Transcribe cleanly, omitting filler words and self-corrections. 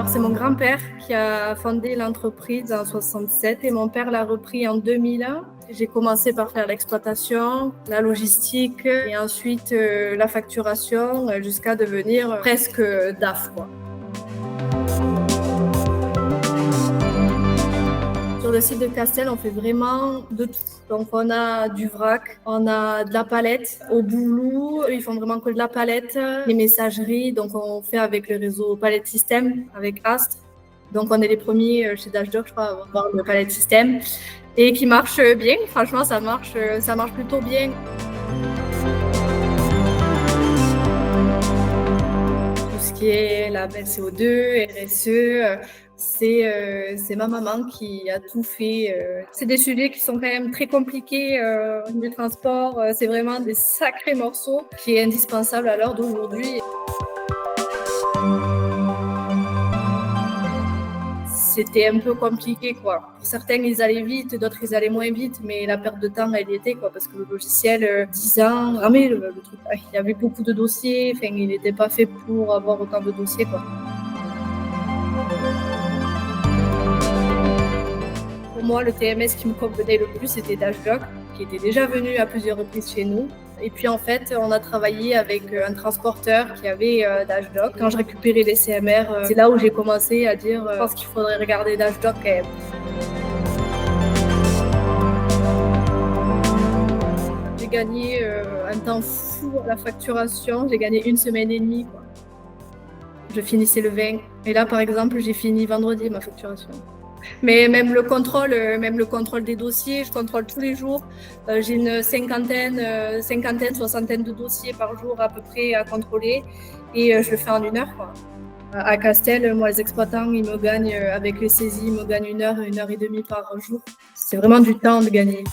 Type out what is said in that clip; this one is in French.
Alors, c'est mon grand-père qui a fondé l'entreprise en 67 et mon père l'a repris en 2001. J'ai commencé par faire l'exploitation, la logistique et ensuite la facturation jusqu'à devenir presque DAF, quoi. Sur le site de Castel, on fait vraiment de tout. Donc, on a du vrac, on a de la palette. Au Boulou, eux, ils font vraiment que de la palette. Les messageries, donc on fait avec le réseau Palette System, avec Astre. Donc, on est les premiers chez Dashdog, je crois, à avoir le Palette System et qui marche bien. Franchement, ça marche plutôt bien. Tout ce qui est label CO2, RSE, c'est ma maman qui a tout fait. C'est des sujets qui sont quand même très compliqués du transport. C'est vraiment des sacrés morceaux qui est indispensable à l'heure d'aujourd'hui. C'était un peu compliqué, quoi. Pour certains, ils allaient vite, d'autres, ils allaient moins vite, mais la perte de temps, elle y était, quoi, parce que le logiciel, 10 ans, ramé, le truc. Il y avait beaucoup de dossiers, enfin, il n'était pas fait pour avoir autant de dossiers, quoi. Pour moi, le TMS qui me convenait le plus, c'était Dashdog, qui était déjà venu à plusieurs reprises chez nous. Et puis en fait, on a travaillé avec un transporteur qui avait Dashdog. Quand je récupérais les CMR, c'est là où j'ai commencé à dire je pense qu'il faudrait regarder Dashdog quand même. J'ai gagné un temps fou à la facturation. J'ai gagné 1 semaine et demie, quoi. Je finissais le 20. Et là, par exemple, j'ai fini vendredi ma facturation. Mais même le contrôle des dossiers, je contrôle tous les jours. J'ai une cinquantaine, soixantaine de dossiers par jour à peu près à contrôler et je le fais en 1 heure, quoi. À Castel, moi, les exploitants, ils me gagnent avec les saisies, ils me gagnent 1 heure et demie par jour. C'est vraiment du temps de gagner.